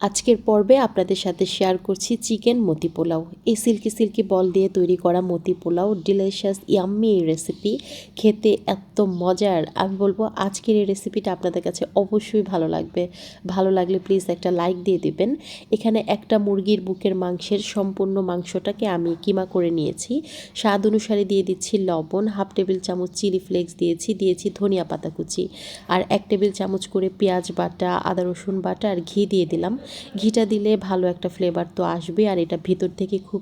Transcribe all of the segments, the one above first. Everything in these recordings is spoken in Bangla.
আজকের পর্বে আপনাদের সাথে শেয়ার করছি চিকেন মতি পোলাও। এই সিল্কি সিল্কি বল দিয়ে তৈরি করা মতি পোলাও ডিলিশিয়াস ইয়াম্মি এই রেসিপি, খেতে এত মজার। আমি বলবো আজকের এই রেসিপিটা আপনাদের কাছে অবশ্যই ভালো লাগবে। ভালো লাগলে প্লিজ একটা লাইক দিয়ে দিবেন। এখানে একটা মুরগির বুকের মাংসের সম্পূর্ণ মাংসটাকে আমি কিমা করে নিয়েছি। স্বাদ অনুসারে দিয়ে দিচ্ছি লবণ, হাফ টেবিল চামচ চিলি ফ্লেক্স দিয়েছি ধনিয়া পাতা কুচি, আর 1 টেবিল চামচ করে পেঁয়াজ বাটা, আদা রসুন বাটা আর ঘি দিয়ে দিলাম। ঘিটা দিলে ভালো একটা ফ্লেভার তো আসবে, আর এটা ভিতর থেকে খুব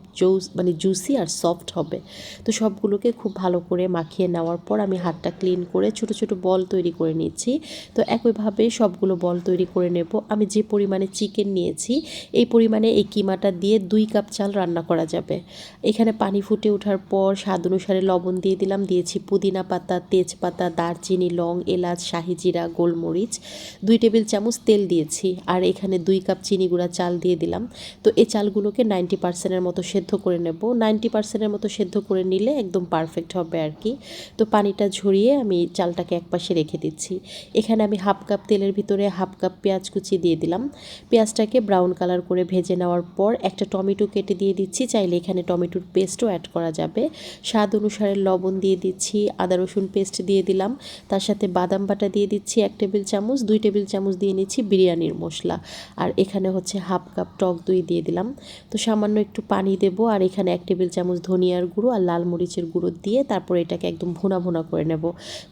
জুসি আর সফট হবে। তো সবগুলোকে খুব ভালো করে মাখিয়ে নেওয়ার পর আমি হাতটা ক্লিন করে ছোট ছোট বল তৈরি করে নিচ্ছি। তো একইভাবে সবগুলো বল তৈরি করে নেব। আমি যে পরিমাণে চিকেন নিয়েছি এই পরিমাণে এই কিমাটা দিয়ে 2 কাপ চাল রান্না করা যাবে। এখানে পানি ফুটে ওঠার পর স্বাদ অনুসারে লবণ দিয়ে দিলাম, দিয়েছি পুদিনা পাতা, তেজপাতা, দারচিনি, লং, এলাচ, শাহি জিরা, গোলমরিচ, 2 টেবিল চামচ তেল দিয়েছি, আর এখানে 2 কাপ চিনি গুঁড়া চাল দিয়ে দিলাম। তো এই চালগুলোকে 90%-এর মতো সেদ্ধ করে নেব। 90%-এর মতো সেদ্ধ করে নিলে একদম পারফেক্ট হবে আর কি। তো পানিটা ঝরিয়ে আমি চালটাকে একপাশে রেখে দিচ্ছি। এখানে আমি হাফ কাপ তেলের ভিতরে হাফ কাপ পেঁয়াজ কুচি দিয়ে দিলাম। পেঁয়াজটাকে ব্রাউন কালার করে ভেজে নেওয়ার পর একটা টমেটো কেটে দিয়ে দিচ্ছি। চাইলে এখানে টমেটোর পেস্টও অ্যাড করা যাবে। স্বাদ অনুসারে লবণ দিয়ে দিচ্ছি, আদা রসুন পেস্ট দিয়ে দিলাম, তার সাথে বাদাম বাটা দিয়ে দিচ্ছি 1 টেবিল চামচ, 2 টেবিল চামচ দিয়ে নিচ্ছি বিরিয়ানির মশলা, আর এখানে হচ্ছে হাফ কাপ টক দই দিয়ে দিলাম। তো সামান্য একটু পানি দেব, আর এখানে 1 টেবিল চামচ ধনিয়ার গুঁড়ো আর লাল মরিচের গুঁড়ো দিয়ে তারপর এটাকে একদম ভুনা ভুনা করে নেব।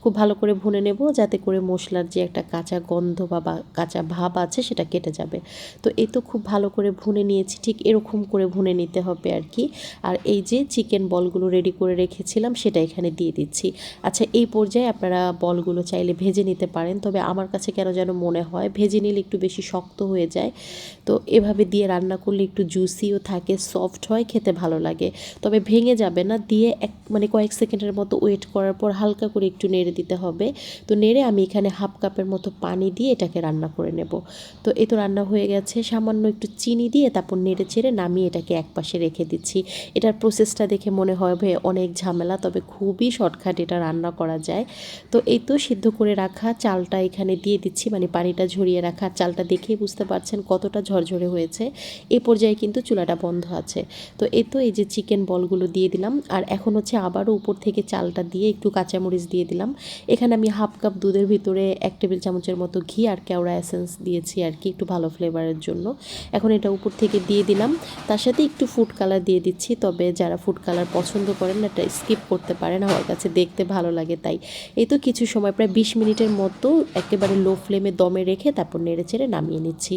খুব ভালো করে ভুনে নেব যাতে করে মশলার যে একটা কাঁচা গন্ধ বা কাঁচা ভাব আছে সেটা কেটে যাবে। তো এই তো খুব ভালো করে ভুনে নিয়েছি, ঠিক এরকম করে ভুনে নিতে হবে আর কি। আর এই যে চিকেন বলগুলো রেডি করে রেখেছিলাম সেটা এখানে দিয়ে দিচ্ছি। আচ্ছা, এই পর্যায়ে আপনারা বলগুলো চাইলে ভেজে নিতে পারেন, তবে আমার কাছে কেন যেন মনে হয় ভেজে নিলে একটু বেশি শক্ত হয়ে যায়। তো এভাবে দিয়ে রান্না করলে একটু জুসিও থাকে, সফট হয়, খেতে ভালো লাগে। তবে ভেঙে যাবে না, দিয়ে কয়েক সেকেন্ডের মতো ওয়েট করার পর হালকা করে একটু নেড়ে দিতে হবে। তো নেড়ে আমি এখানে হাফ কাপের মতো পানি দিয়ে এটাকে রান্না করে নেব। তো এই তো রান্না হয়ে গেছে। সামান্য একটু চিনি দিয়ে তারপর নেড়ে চেড়ে নামিয়ে এটাকে একপাশে রেখে দিচ্ছি। এটার প্রসেসটা দেখে মনে হবে অনেক ঝামেলা, তবে খুবই শর্টকাট, এটা রান্না করা যায়। তো এই তো সিদ্ধ করে রাখা চালটা এখানে দিয়ে দিচ্ছি, পানিটা ঝরিয়ে রাখা চালটা দেখেই বুঝতে পারছেন কতটা ঝরঝরে হয়েছে। এই পর্যায়ে কিন্তু চুলাটা বন্ধ আছে। তো এই তো এই যে চিকেন বলগুলো দিয়ে দিলাম, আর এখন হচ্ছে আবারও উপর থেকে চালটা দিয়ে একটু কাঁচামরিচ দিয়ে দিলাম। এখানে আমি হাফ কাপ দুধের ভিতরে 1 টেবিল চামচের মতো ঘি আর কেওড়া এসেন্স দিয়েছি আর কি, একটু ভালো ফ্লেভারের জন্য। এখন এটা উপর থেকে দিয়ে দিলাম, তার সাথে একটু ফুড কালার দিয়ে দিচ্ছি। তবে যারা ফুড কালার পছন্দ করেন না এটা স্কিপ করতে পারেন, আমার কাছে দেখতে ভালো লাগে তাই। এই তো কিছু সময় প্রায় 20 মিনিটের মতো একেবারে লো ফ্লেমে দমে রেখে তারপর নেড়ে চেড়ে নামিয়ে নিচ্ছি।